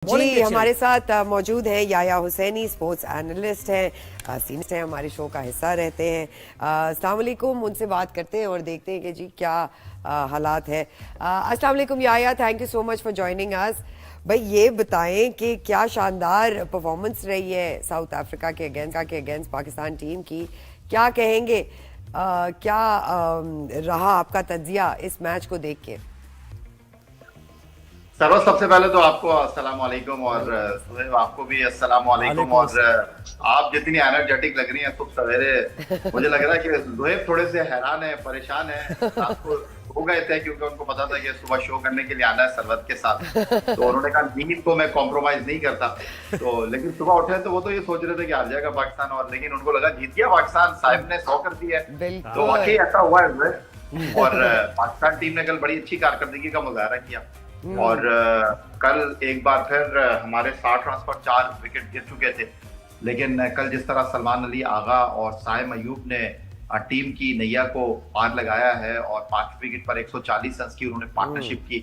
जी हमारे साथ मौजूद हैं याया हुसैनी, स्पोर्ट्स एनालिस्ट हैं, सीनियर हैं, हमारे शो का हिस्सा रहते हैं। अस्सलाम वालेकुम, उनसे बात करते हैं और देखते हैं कि जी क्या हालात है। अस्सलाम वालेकुम याया, thank you so much for joining us. भाई ये बताएं कि क्या शानदार परफॉर्मेंस रही है साउथ अफ्रीका के अगेंस्ट पाकिस्तान टीम की, क्या कहेंगे? क्या रहा आपका तज्जिया इस मैच को देख के? सर्वत सबसे पहले तो आपको अस्सलाम वालेकुम और सुहेब आपको भी अस्सलाम वालेकुम। और आप जितनी एनर्जेटिक लग रही हैं सुबह सवेरे, मुझे लग रहा है कि सुहेब थोड़े से हैरान है, परेशान है। आपको हो गए थे क्योंकि उनको पता था कि सुबह शो करने के लिए आना है सरवत के साथ, तो उन्होंने कहा नींद को मैं कॉम्प्रोमाइज नहीं करता। तो लेकिन सुबह उठे तो वो तो ये सोच रहे थे कि हार जाएगा पाकिस्तान, और लेकिन उनको लगा जीत गया पाकिस्तान, साहिब ने 100 कर दिया है। तो वाकई ऐसा हुआ है। और पाकिस्तान टीम ने कल बड़ी अच्छी कारकर्दगी का मुजाहरा किया और कल एक बार फिर हमारे 60 रन पर 4 विकेट गिर चुके थे। लेकिन कल जिस तरह सलमान अली आगा और साइम अयूब ने टीम की नैया को पार लगाया है और 5 विकेट पर 140 रन की उन्होंने पार्टनरशिप की,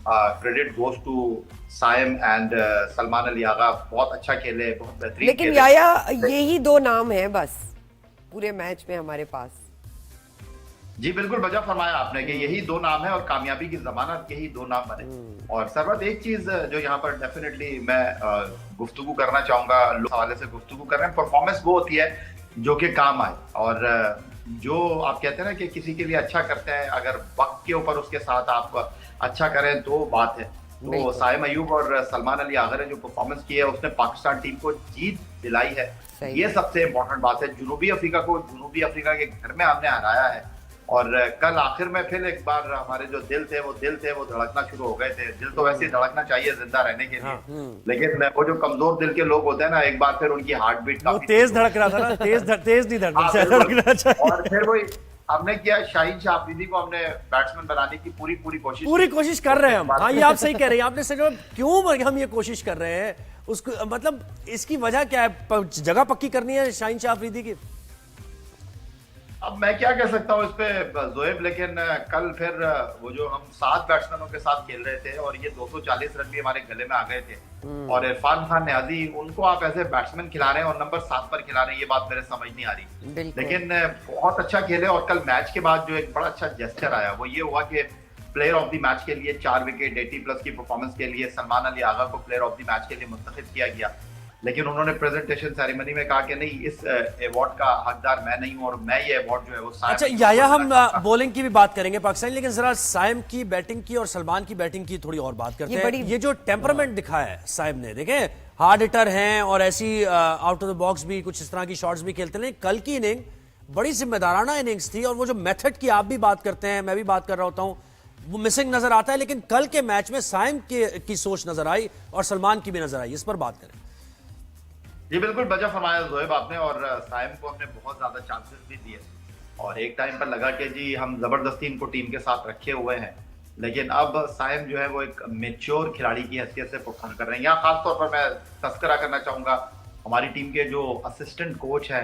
credit goes to Saim and Salman Ali Agha. बहुत अच्छा खेले, बहुत बेहतरीन। लेकिन याया यही दो नाम है बस पूरे मैच में हमारे पास। जी बिल्कुल बजा फरमाया आपने कि यही दो नाम है और कामयाबी की जमानत यही दो नाम बने। और सरवत एक चीज जो यहाँ पर डेफिनेटली मैं गुफ्तगू करना चाहूंगा, लोग हवाले से गुफ्तगू कर रहे हैं, परफॉर्मेंस वो होती है जो कि काम आए। और जो आप कहते हैं ना कि किसी के लिए अच्छा करते हैं, अगर वक्त के ऊपर उसके साथ आप अच्छा करें तो बात है। तो साइम अयूब और सलमान अली आगा ने जो परफॉर्मेंस की है उसने पाकिस्तान टीम को जीत दिलाई है, ये सबसे इम्पोर्टेंट बात है। जनूबी अफ्रीका को जनूबी अफ्रीका के घर में हमने हराया है और कल आखिर में फिर एक बार हमारे जो दिल थे वो धड़कना शुरू हो गए थे। दिल तो वैसे ही धड़कना चाहिए जिंदा रहने के लिए, लेकिन वो जो कमजोर दिल के लोग होते हैं ना, एक बार फिर उनकी हार्ट बीट काफी तेज धड़क रहा था ना, तेज नहीं धड़कना चाहिए। और फिर वही हमने किया, शाहीन शाह अफरीदी को हमने बैट्समैन बनाने की पूरी कोशिश कर रहे हैं हम। हाँ, ये आप सही कह रहे हैं। आपने सही कहा, क्यों हम ये कोशिश कर रहे हैं, उसको मतलब इसकी वजह क्या है? जगह पक्की करनी है शाहीन शाह अफरीदी की। अब मैं क्या कह सकता हूँ इस पे जोएब, लेकिन कल फिर वो जो हम 7 बैट्समैनों के साथ खेल रहे थे और ये 240 रन भी हमारे गले में आ गए थे, और इरफान खान न्याजी उनको आप ऐसे बैट्समैन खिला रहे हैं और नंबर 7 पर खिला रहे हैं, ये बात मेरे समझ नहीं आ रही। लेकिन बहुत अच्छा खेले और कल मैच के बाद जो एक बड़ा अच्छा जेस्चर आया वो ये हुआ कि प्लेयर ऑफ द मैच के लिए 4 विकेट 80+ की परफॉर्मेंस के लिए सलमान अली आगा को प्लेयर ऑफ द मैच के लिए मुंतखब किया गया। लेकिन उन्होंने प्रेजेंटेशन सेरेमनी में कहा कि नहीं, इस अवार्ड का हकदार मैं नहीं हूं और मैं ये अवार्ड जो है वो साइम। अच्छा याया, हम बॉलिंग की भी बात करेंगे पाकिस्तान, लेकिन जरा साइम की बैटिंग की और सलमान की बैटिंग की थोड़ी और बात करते हैं। ये जो टेम्परामेंट दिखाया है साइम ने, देखें हार्ड हिटर हैं और ऐसी आउट ऑफ द बॉक्स भी कुछ इस तरह की शॉट्स भी खेलते हैं। कल की इनिंग बड़ी जिम्मेदाराना इनिंग्स थी और वो जो मेथड की आप भी बात करते हैं, मैं भी बात कर रहा होता हूँ, वो मिसिंग नजर आता है। लेकिन कल के मैच में साइम की सोच नजर आई और सलमान की भी नजर आई, इस पर बात करें। जी बिल्कुल बजा फरमाया जोएब आपने, और साइम को हमने बहुत ज्यादा चांसेस भी दिए और एक टाइम पर लगा कि जी हम जबरदस्ती इनको टीम के साथ रखे हुए हैं। लेकिन अब साइम जो है वो एक मेच्योर खिलाड़ी की हैसियत से परफॉर्म कर रहे हैं। यहाँ खासतौर पर मैं तस्करा करना चाहूंगा हमारी टीम के जो असिस्टेंट कोच है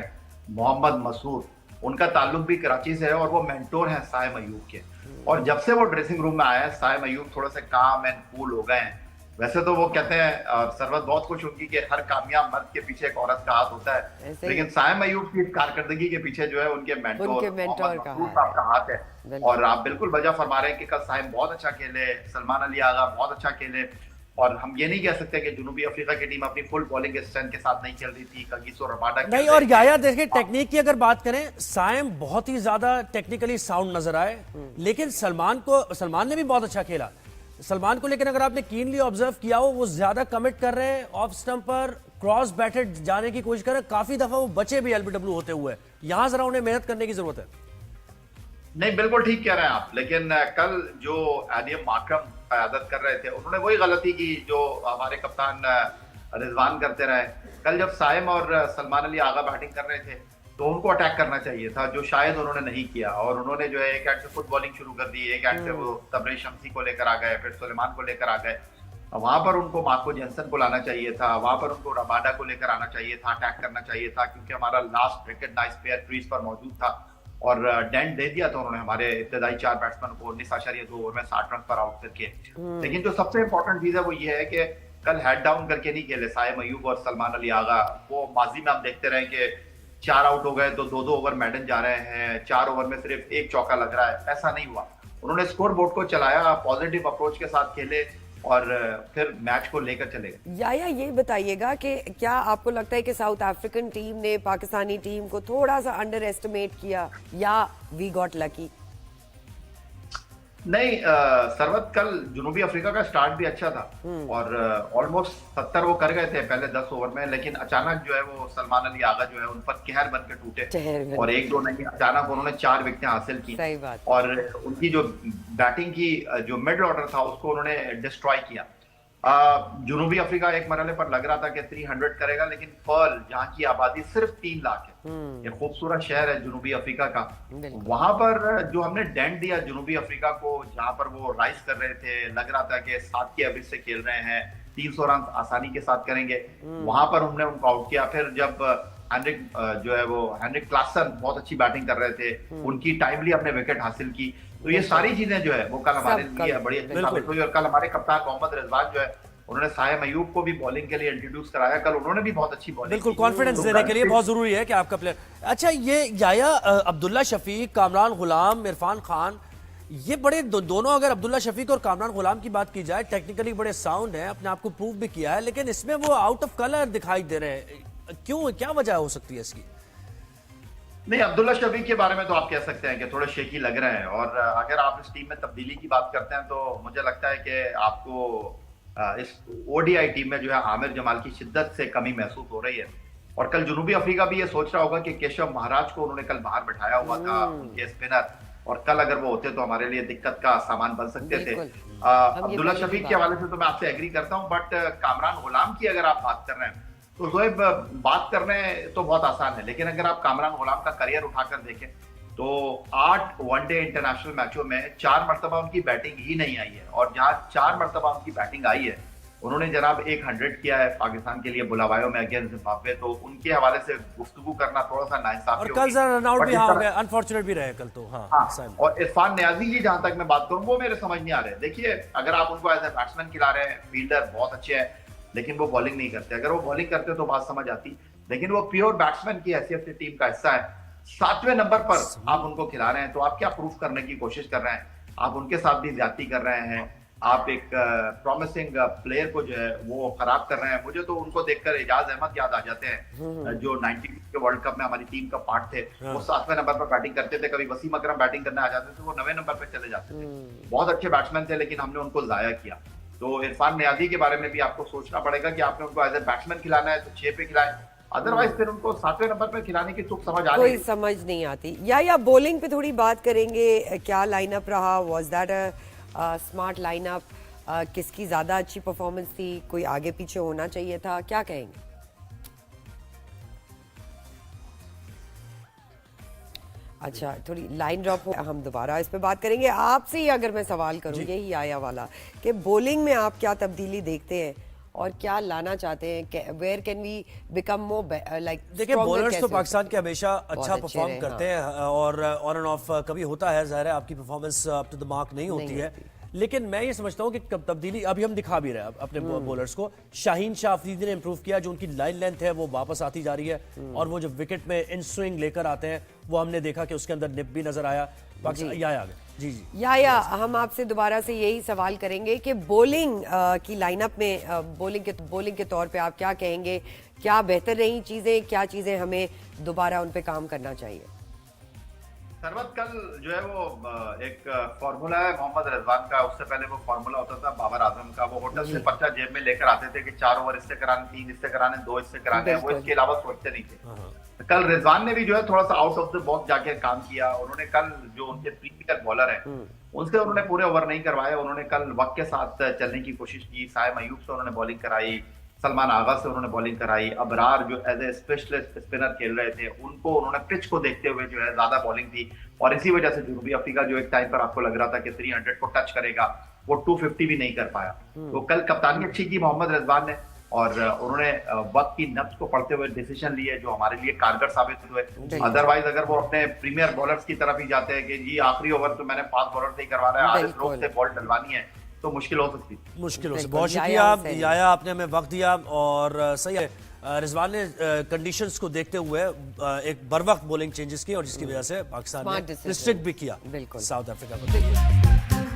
मोहम्मद मसूद, उनका ताल्लुक भी कराची से है और वो मेंटोर हैं साइम अयूब के। और जब से वो ड्रेसिंग रूम में आया है साइम अयूब थोड़े से काम एंड कूल हो गए हैं। वैसे तो वो कहते हैं सरवत बहुत खुश होगी कि हर कामयाब मर्द के पीछे एक औरत का हाथ होता है, लेकिन साइम अयूब की कारकर्दगी के पीछे जो है उनके मेंटोर का हाथ है। और आप बिल्कुल वजह फरमा रहे हैं कि कल साइम बहुत अच्छा खेले, सलमान अली आगा बहुत अच्छा खेले, और हम ये नहीं कह सकते कि जनूबी अफ्रीका की टीम अपनी फुल बॉलिंग स्ट्रेंथ के साथ नहीं खेल रही थी। कगिसो रबाडा नहीं, और याया देखिए टेक्निक की अगर बात करें, साइम बहुत ही ज्यादा टेक्निकली साउंड नजर आए, लेकिन सलमान ने भी बहुत अच्छा खेला। सलमान को लेकिन अगर आपने कीनली ऑब्जर्व किया हो, वो ज्यादा कमिट कर रहे हैं, ऑफ स्टंप पर क्रॉस बैटेड जाने की कोशिश कर रहे हैं, काफी दफा वो बचे भी एलबीडब्ल्यू होते हुए। यहां जरा उन्हें मेहनत करने की जरूरत है। नहीं बिल्कुल ठीक कह रहे हैं आप, लेकिन कल जो एडियम मार्करम क़यादत कर रहे थे उन्होंने वही गलती की जो हमारे कप्तान रिजवान करते रहे। कल जब साइम और सलमान अली आगा बैटिंग कर रहे थे तो उनको अटैक करना चाहिए था, जो शायद उन्होंने नहीं किया, और उन्होंने जो है एक एंड से खुद बॉलिंग शुरू कर दी, एक एंड से वो तबरेज शम्सी को लेकर आ गए, फिर सुलेमान को लेकर आ गए। वहां पर उनको मार्को जेंसन को लाना चाहिए था, वहां पर उनको रबाडा को लेकर आना चाहिए था, अटैक करना चाहिए था, क्योंकि हमारा last wicket nice pair crease पर मौजूद था और डेंट दे दिया था उन्होंने हमारे इब्तदाई 4 बैट्समैन को 19.2 ओवर में 60 रन पर आउट करके। लेकिन जो सबसे इंपॉर्टेंट चीज है वो ये है कि कल हेड डाउन करके नहीं खेले साइम अयूब और सलमान अली आगा। वो माजी में हम देखते रहे कि 4 आउट हो गए तो 2-2 ओवर मैडन जा रहे हैं, 4 ओवर में सिर्फ 1 चौका लग रहा है, ऐसा नहीं हुआ। उन्होंने स्कोर बोर्ड को चलाया, पॉजिटिव अप्रोच के साथ खेले और फिर मैच को लेकर चले गए। या ये बताइएगा कि क्या आपको लगता है कि साउथ अफ्रीकन टीम ने पाकिस्तानी टीम को थोड़ा सा अंडर एस्टिमेट किया या वी गॉट लकी? नहीं, सरवत कल जनूबी अफ्रीका का स्टार्ट भी अच्छा था और ऑलमोस्ट 70 वो कर गए थे पहले 10 ओवर में, लेकिन अचानक जो है वो सलमान अली आगा जो है उन पर कहर बन के टूटे और 1-2 नहीं, अचानक उन्होंने 4 विकेटें हासिल की। सही बात। और उनकी जो बैटिंग की जो मिडल ऑर्डर था उसको उन्होंने डिस्ट्रॉय किया। जनूबी अफ्रीका एक मरहले पर लग रहा था कि 300 करेगा, लेकिन पर्ल जहाँ की आबादी सिर्फ 3 लाख है, ये खूबसूरत शहर है जनूबी अफ्रीका का, वहां पर जो हमने डेंट दिया जनूबी अफ्रीका को, जहां पर वो राइज कर रहे थे, लग रहा था कि 7 के एवरेज से खेल रहे हैं, 300 रन आसानी के साथ करेंगे, वहां पर हमने उनको आउट किया। फिर जब हेनरिक क्लासन बहुत अच्छी बैटिंग कर रहे थे, उनकी टाइमली हमने विकेट हासिल की। तो ये सारी चीजें जो है वो कल हमारे लिए बड़ी अच्छी साबित हुई। और कल हमारे कप्तान मोहम्मद रिजवान जो है उन्होंने साइम अयूब को भी बॉलिंग के लिए इंट्रोड्यूस कराया, कल उन्होंने भी बहुत अच्छी बॉलिंग। बिल्कुल, कॉन्फिडेंस देने के लिए बहुत जरूरी है कि आपका प्लेयर। अच्छा, ये याया अब्दुल्ला शफीक, कामरान गुलाम, इरफान खान, ये बड़े दोनों, अगर अब्दुल्ला शफीक और कामरान गुलाम की बात की जाए, टेक्निकली बड़े साउंड हैं, अपने आप को प्रूव भी किया है, लेकिन इसमें वो आउट ऑफ कलर दिखाई दे रहे हैं। क्यों, क्या वजह हो सकती है इसकी? नहीं, अब्दुल्ला शफीक के बारे में तो आप कह सकते हैं कि थोड़े शेकी लग रहे हैं, और अगर आप इस टीम में तब्दीली की बात करते हैं तो मुझे लगता है कि आपको इस ओडीआई टीम में जो है आमिर जमाल की शिद्दत से कमी महसूस हो रही है। और कल जनूबी अफ्रीका भी ये सोच रहा होगा कि केशव महाराज को उन्होंने कल बाहर बैठाया हुआ था, उनके स्पिनर, और कल अगर वो होते तो हमारे लिए दिक्कत का सामान बन सकते थे। अब्दुल्ला शफीक के हवाले से तो मैं आपसे एग्री करता हूँ, बट कामरान गुलाम की अगर आप बात कर रहे हैं तो जोएब, बात करने तो बहुत आसान है, लेकिन अगर आप कामरान गुलाम का करियर उठाकर देखें तो 8 वनडे इंटरनेशनल मैचों में 4 मरतबा उनकी बैटिंग ही नहीं आई है, और जहां 4 मरतबा उनकी बैटिंग आई है उन्होंने जनाब 100 किया है पाकिस्तान के लिए बुलावायों में अगेंस्ट जिम्बाब्वे। तो उनके हवाले से गुफ्तगू करना थोड़ा सा नाइंसाफी और कल रन आउट भी हो गए, अनफॉर्चुनेट भी रहे कल तो। हाँ। और इरफान नियाजी की जहां तक मैं बात करूं वो मेरे समझ नहीं आ रहे। देखिए, अगर आप उनको एज ए बैट्समैन खिला रहे हैं, फील्डर बहुत अच्छे हैं, लेकिन वो बॉलिंग नहीं करते। अगर वो बॉलिंग करते तो बात समझ आती, लेकिन वो प्योर बैट्समैन की हैसियत से टीम का हिस्सा है। 7वें नंबर पर आप उनको खिला रहे हैं तो आप क्या प्रूफ करने की कोशिश कर रहे हैं? आप उनके साथ भी ज्यादती कर रहे हैं, आप एक प्रॉमिसिंग प्लेयर को जो है वो खराब कर रहे हैं। मुझे तो उनको देखकर एजाज अहमद याद आ जाते हैं, जो 90 के वर्ल्ड कप में हमारी टीम का पार्ट थे। वो 7वें नंबर पर बैटिंग करते थे, कभी वसीम अकरम बैटिंग करने आ जाते थे, वो 9वें नंबर पर चले जाते थे। बहुत अच्छे बैट्समैन थे, लेकिन हमने उनको जाया किया। तो इरफान नियाजी के बारे में भी आपको सोचना पड़ेगा कि आपने उनको एज ए बैट्समैन खिलाना है तो 6 पे खिलाए, अदरवाइज फिर उनको 7वें नंबर पे खिलाने की तुक समझ आ रही है। कोई समझ नहीं आती। या बॉलिंग पे थोड़ी बात करेंगे, क्या लाइनअप रहा? Was that a smart lineup? किसकी ज्यादा अच्छी परफॉर्मेंस थी? कोई आगे पीछे होना चाहिए था? क्या कहेंगे? अच्छा, थोड़ी लाइन ड्रॉप हो, हम दोबारा इस पे बात करेंगे। आपसे ही अगर मैं सवाल करूं, यही आया वाला, कि बॉलिंग में आप क्या तब्दीली देखते हैं और क्या लाना चाहते हैं? Where can we become more like? देखिए, बॉलर्स तो पाकिस्तान के हमेशा अच्छा परफॉर्म करते हैं, और ऑन एंड ऑफ कभी होता है, जाहिर है आपकी performance up to the mark नहीं होती है, लेकिन मैं ये समझता हूँ कि तब्दीली अभी हम दिखा भी रहे हैं अपने बॉलर्स को। शाहीन शाह अफरीदी ने इंप्रूव किया, जो उनकी लाइन लेंथ है वो वापस आती जा रही है, और वो जो विकेट में इन स्विंग लेकर आते हैं वो हमने देखा कि उसके अंदर निप भी नजर आया। या हम आपसे दोबारा से यही सवाल करेंगे कि बॉलिंग की लाइनअप में बॉलिंग के तौर पे आप क्या कहेंगे? क्या बेहतर रही चीजें, क्या चीजें हमें दोबारा उन पे काम करना चाहिए? सरवत, कल जो है वो एक फॉर्मूला है मोहम्मद रिजवान का, उससे पहले वो फॉर्मूला होता था बाबर आजम का। वो होटल से पर्चा जेब में लेकर आते थे कि 4 ओवर इससे कराने, 3 इससे कराने, 2 इससे कराने, वो इसके अलावा सोचते नहीं थे। कल रिजवान ने भी जो है थोड़ा सा आउट ऑफ द बॉक्स जाके काम किया। उन्होंने कल जो उनके प्रीमियर बॉलर हैं उनसे उन्होंने पूरे ओवर नहीं करवाए। उन्होंने कल वक्त के साथ चलने की कोशिश की। साइम अयूब से उन्होंने बॉलिंग कराई, सलमान आगा से उन्होंने बॉलिंग कराई, अबरार जो एज ए स्पेशलिस्ट स्पिनर खेल रहे थे उनको उन्होंने पिच को देखते हुए जो है ज्यादा बॉलिंग दी, और इसी वजह से जनूबी अफ्रीका जो एक टाइम पर आपको लग रहा था कि 300 को टच करेगा, वो 250 भी नहीं कर पाया। तो कल कप्तानी अच्छी की मोहम्मद रिजवान ने, और उन्होंने वक्त की नब्ज को पढ़ते हुए डिसीजन लिए जो हमारे लिए कारगर साबित हुए। अदरवाइज अगर वो अपने प्रीमियर बॉलर्स की तरफ ही जाते हैं कि जी आखिरी ओवर तो मैंने 5 बॉलर से ही करवाना है, आरिफ रोक से बॉल डलवानी है, तो मुश्किल हो सकती। मुश्किलों से बिल्कुल, बहुत याया शुक्रिया हुसैन। याया, आपने हमें वक्त दिया और सही है। रिजवान ने कंडीशंस को देखते हुए एक बर वक्त बॉलिंग चेंजेस की और जिसकी वजह से पाकिस्तान Smart ने decision। रिस्ट्रिक्ट भी किया बिल्कुल। साउथ अफ्रीका को।